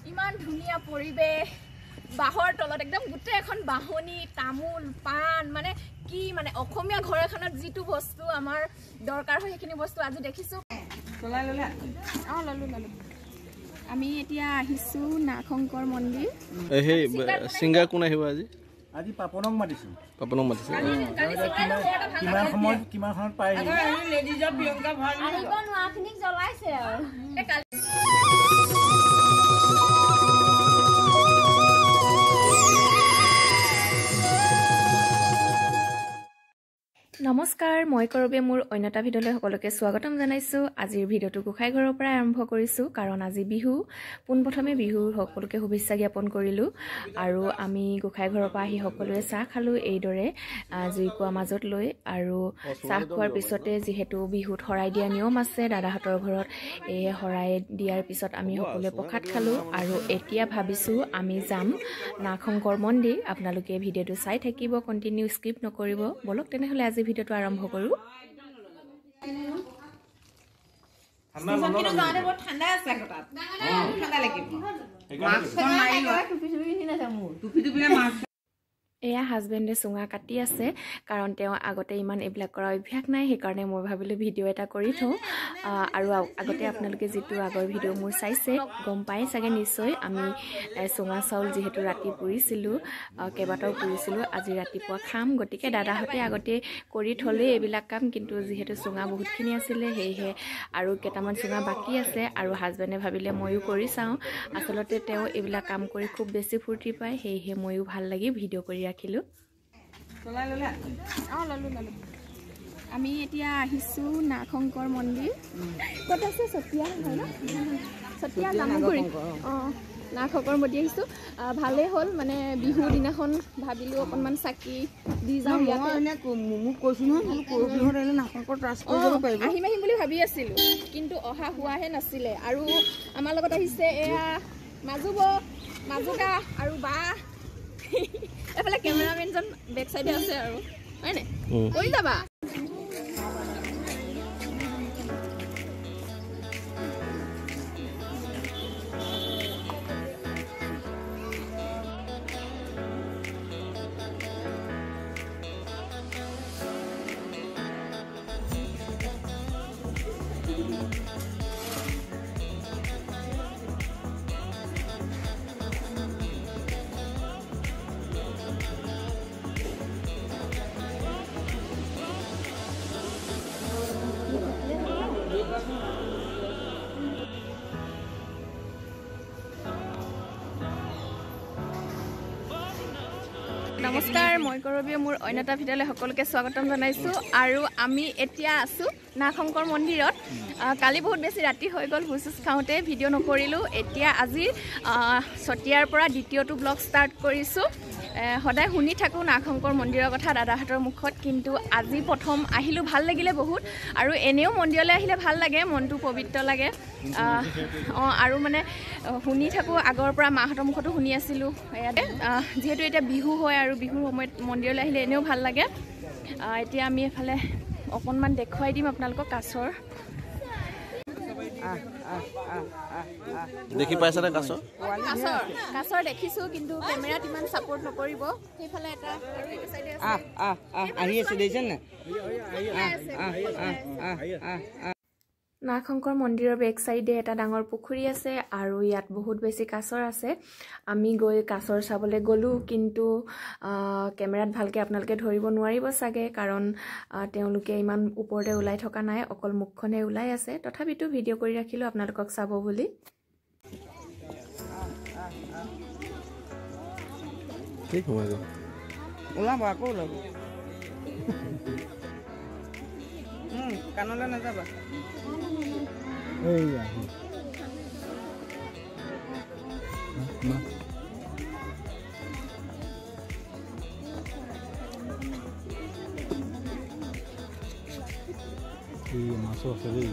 ইমান ধুনীয়া পৰিবেশ বাহৰ তলত একদম গোটেই এখন বাহনি তামোল পান মানে কি মানে অসমীয়া ঘৰ এখনত যেটো বস্তু আমাৰ দৰকাৰ হয় সেইখিনি বস্তু আজি দেখিছো চলাই ললা ললো আমি এতিয়া আহিছো নাগশংকৰ মন্দিৰ এই সিঙ্গাৰ কোন আহিব আজি পাপনক মাতিছো কিমান সময়ত পাই লেডিজৰ প্ৰিয়ংকা ভাল আহিব নোৱাখিনিক জ্বলাইছে আৰু নমস্কাৰ মই কৰবে মোৰ অন্যটা ভিডিঅ'লৈ সকলোকে স্বাগতম জনাইছো আজিৰ ভিডিঅ'টো গোখাই ঘৰৰ পৰা আৰম্ভ কৰিছো কাৰণ আজি বিহু পোনপ্ৰথমে বিহুৰ সকলোকে শুভেচ্ছা জ্ঞাপন কৰিলো আৰু আমি গোখাই ঘৰৰ পৰা আহি সকলোৱে চাহ খালো এইদৰে জুইকুৱা মাজত লৈ আৰু চাহ খোৱাৰ পিছতে যিহেতু বিহুত হৰাই দিয়া নিয়ম আছে দাদাহঁতৰ ঘৰত এই হৰাই দিয়াৰ পিছত আমি সকলোৱে প্ৰসাদ খালো আৰু এতিয়া ভাবিছো আমি যাম নাগশংকৰ মন্দিৰ আপোনালোকে ভিডিঅ'টো চাই থাকিব কন্টিনিউ স্কিপ নকৰিব বলক তেনেহলে আজি ভিডিঅ'টো আৰম্ভ কৰো ঠাণ্ডা আছে ঠাণ্ডা লাগিব মাস্কখন মাৰি লোৱা টুপি পিন্ধি নাছে মোৰ টুপি মাস্ক এয়া হাজবেণ্ডে চুঙা কাটি আছে কাৰণ তেওঁ আগতে ইমান এইবিলাক কৰা অভ্যাস নাই সেইকাৰণে মই ভাবিলোঁ ভিডিঅ' এটা কৰি থওঁ আৰু আগতে আপোনালোকে যিটো আগৰ ভিডিঅ' মোৰ চাইছে গম পাই চাগে নিশ্চয় আমি চুঙা চাউল যিহেতু ৰাতি পুৰিছিলোঁ কেইবাটাও পুৰিছিলোঁ আজি ৰাতিপুৱা খাম গতিকে দাদাহঁতে আগতে কৰি থ'লেই এইবিলাক কাম কিন্তু যিহেতু চুঙা বহুতখিনি আছিলে সেয়েহে আৰু কেইটামান চুঙা বাকী আছে আৰু হাজবেণ্ডে ভাবিলে ময়ো কৰি চাওঁ আচলতে তেওঁ এইবিলাক কাম কৰি খুব বেছি ফূৰ্তি পায় সেয়েহে ময়ো ভাল লাগি ভিডিঅ' কৰি ৰাখিলোঁ চলাই ললা ললো আমি এতিয়া আহিছো নাগশংকৰ মন্দিৰ ক'ত আছে চতিয়া হয় ন চতিয়া জামুগুৰি নাগশংকৰ মন্দিৰ আহিছো ভালেই হ'ল মানে বিহুৰ দিনাখন ভাবিলোঁ অকণমান চাকি দি যাওঁ মোক কৈছো নহয় বিহুত আহিলে নাগশংকৰ ট্ৰাষ্ট কৰিব পাৰিব আহিম বুলি ভাবি আছিলোঁ কিন্তু অহা হোৱাহে নাছিলে আৰু আমাৰ লগত আহিছে এয়া মাজুদা আৰু বা এফালে কেমেৰামেনজন বেক চাইডে আছে আৰু হয়নে কৰি যাবা নমস্কাৰ মই কৰবীয়ে মোৰ অন্যটা ভিডিঅ'লৈ সকলোকে স্বাগতম জনাইছোঁ আৰু আমি এতিয়া আছোঁ নাগশংকৰ মন্দিৰত কালি বহুত বেছি ৰাতি হৈ গ'ল ভোজ খাওঁতে ভিডিঅ' নকৰিলোঁ এতিয়া আজি চতিয়াৰ পৰা দ্বিতীয়টো ব্লগ ষ্টাৰ্ট কৰিছোঁ সদায় শুনি থাকোঁ নাগশংকৰ মন্দিৰৰ কথা দাদাহঁতৰ মুখত কিন্তু আজি প্ৰথম আহিলোঁ ভাল লাগিলে বহুত আৰু এনেও মন্দিৰলৈ আহিলে ভাল লাগে মনটো পবিত্ৰ লাগে আৰু মানে শুনি থাকোঁ আগৰ পৰা মাহঁতৰ মুখতো শুনি আছিলোঁ ইয়াতে যিহেতু এতিয়া বিহু হয় আৰু বিহুৰ সময়ত মন্দিৰলৈ আহিলে এনেও ভাল লাগে এতিয়া আমি এফালে অকণমান দেখুৱাই দিম আপোনালোকক কাছৰ দেখি পাইছানে কাছৰ দেখিছোঁ কিন্তু কেমেৰাত ইমান ছাপোৰ্ট নকৰিব সেইফালে এটা আৰু এইটো চাইডে আহি আছে দেখিছেনে নাগশংকৰ মন্দিৰৰ বেক চাইডে এটা ডাঙৰ পুখুৰী আছে আৰু ইয়াত বহুত বেছি কাছৰ আছে আমি গৈ কাছৰ চাবলৈ গ'লোঁ কিন্তু কেমেৰাত ভালকৈ আপোনালোকে ধৰিব নোৱাৰিব চাগে কাৰণ তেওঁলোকে ইমান ওপৰতে ওলাই থকা নাই অকল মুখখনে ওলাই আছে তথাপিতো ভিডিঅ' কৰি ৰাখিলোঁ আপোনালোকক চাব বুলি ওলাব আকৌ ওলাব কাণলৈ নাযাবা মাছো আছে দেই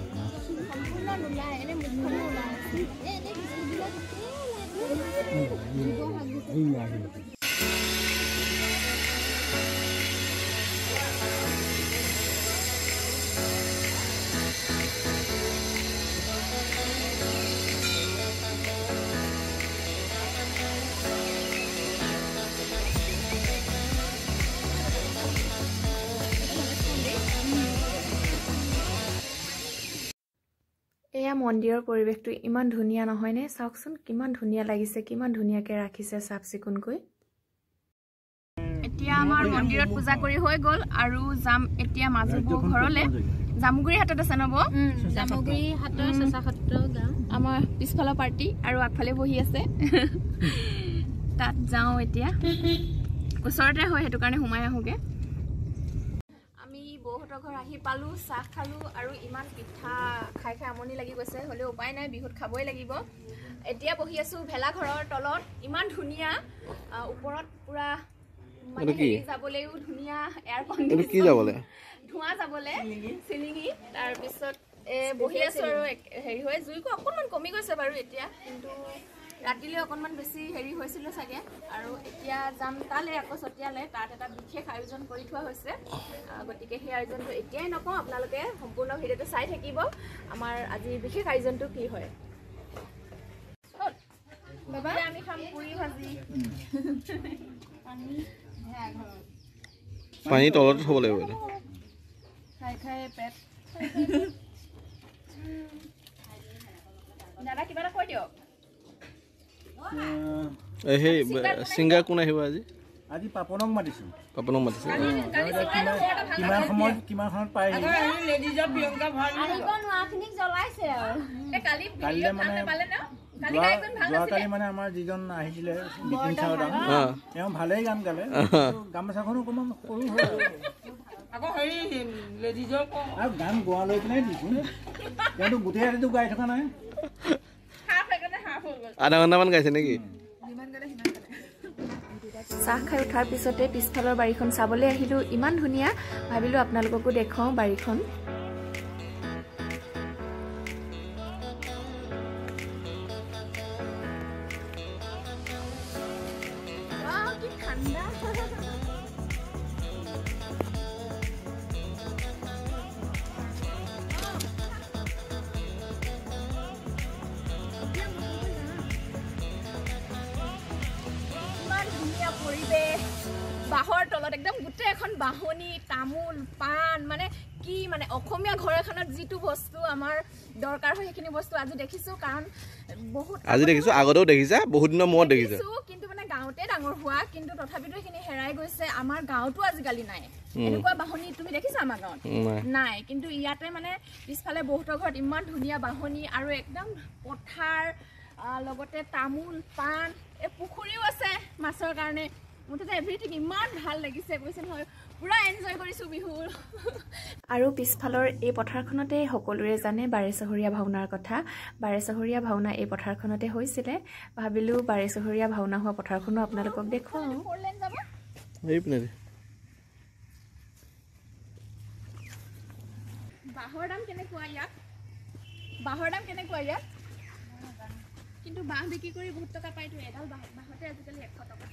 মন্দিৰৰ পৰিৱেশটো ইমান ধুনীয়া নহয়নে? চাওকচোন কিমান ধুনীয়া লাগিছে, কিমান ধুনীয়াকৈ ৰাখিছে চাফ চিকুণকৈ। এতিয়া আমাৰ মন্দিৰত পূজা কৰি হৈ গ'ল আৰু যাম এতিয়া মাজুবু ঘৰলৈ। জামুগুৰি হাটত আছে নব? জামুগুৰি হাটৰ চেঁচা সত্ৰ গাঁও। আমাৰ পিছফালৰ পাৰ্টি আৰু আগফালে বহি আছে। তাত যাওঁ এতিয়া, ওচৰতে হয় সেইটো কাৰণে সোমাই আহোঁগৈ। আমি বৌহঁতৰ ঘৰ আহি পালোঁ, চাহ খালোঁ আৰু ইমান পিঠা খাই খাই আমনি লাগি গৈছে, হ'লেও উপায় নাই, বিহুত খাবই লাগিব। এতিয়া বহি আছোঁ ভেলাঘৰৰ তলত, ইমান ধুনীয়া, ওপৰত পূৰা মানে হেৰি যাবলৈও ধুনীয়া এয়াৰ কণ্ডিশ্যন, ধোঁৱা যাবলৈ চিলিঙি। তাৰপিছত বহি আছোঁ আৰু হেৰি হৈ জুইকো অকণমান কমি গৈছে বাৰু এতিয়া, কিন্তু ৰাতিলৈ অকণমান বেছি হেৰি হৈছিলে চাগে। আৰু এতিয়া যাম তালৈ আকৌ চতিয়ালৈ, তাত এটা বিশেষ আয়োজন কৰি থোৱা হৈছে। গতিকে সেই আয়োজনটো এতিয়াই নকওঁ, আপোনালোকে সম্পূৰ্ণ ভিডিঅ'টো চাই থাকিব আমাৰ আজিৰ বিশেষ আয়োজনটো কি হয়। বাবা আমি খাম পুৰি ভাজি, পানী তলত থ'ব লাগিব। খাই খাই পেট। দাদা কিবা এটা কৈ দিয়ক। সেই ছিংগাৰ কোন আহিব আজি? আজি পাপনক মাতিছোঁ। পাপনক মাতিছে। কিমান সময়ত পায়হি? যোৱাকালি মানে আমাৰ যিজন আহিছিলে বিপিন চাওদাং, তেওঁ ভালেই গান গালে, গামোচাখনো অকণমান সৰু হয় আৰু গান গোৱা লৈ পেলাই দিছোঁ। তেওঁতো গোটেই ৰাতিটো গাই থকা নাই, আধা ঘণ্টামান গাইছে নেকি? চাহ খাই উঠাৰ পিছতে পিছফালৰ বাৰীখন চাবলৈ আহিলোঁ, ইমান ধুনীয়া, ভাবিলোঁ আপোনালোককো দেখুৱাওঁ বাৰীখন। কি ঠাণ্ডা। পৰিৱেশ বাঁহৰ তলত একদম গোটেই এখন বাঁহনি, তামোল, পাণ, মানে কি মানে অসমীয়া ঘৰ এখনত যিটো বস্তু আমাৰ দৰকাৰ হয় সেইখিনি বস্তু আজি দেখিছোঁ। কাৰণ বহুত আজি দেখিছোঁ, আগতেও দেখিছা, বহুত দিনৰ মূৰত দেখিছোঁ, কিন্তু মানে গাঁৱতে ডাঙৰ হোৱা, কিন্তু তথাপিতো সেইখিনি হেৰাই গৈছে। আমাৰ গাঁৱতো আজিকালি নাই এনেকুৱা বাঁহনি, তুমি দেখিছা আমাৰ গাঁৱত? নাই, কিন্তু ইয়াতে মানে পিছফালে বহুতৰ ঘৰত ইমান ধুনীয়া বাঁহনি আৰু একদম পথাৰ, লগতে তামোল, পাণ, এই পুখুৰীও আছে মাছৰ কাৰণে। মুঠতে এভৰিথিং ইমান ভাল লাগিছে, কৈছে নহয়, পুৰা এনজয় কৰিছোঁ বিহুৰ। আৰু পিছফালৰ এই পথাৰখনতে সকলোৰে জানে বাৰেচহৰীয়া ভাওনাৰ কথা। বাৰেচহৰীয়া ভাওনা এই পথাৰখনতে হৈছিলে। ভাবিলোঁ বাৰেচহৰীয়া ভাওনা হোৱা পথাৰখনো আপোনালোকক দেখুৱাওঁ। বাঁহৰ দাম কেনেকুৱা ইয়াত? বাঁহৰ দাম কেনেকুৱা ইয়াত? কিন্তু বাঁহ বিক্ৰী কৰি বহুত টকা পায়তো, এডাল বাঁহতে আজিকালি 100 টকা।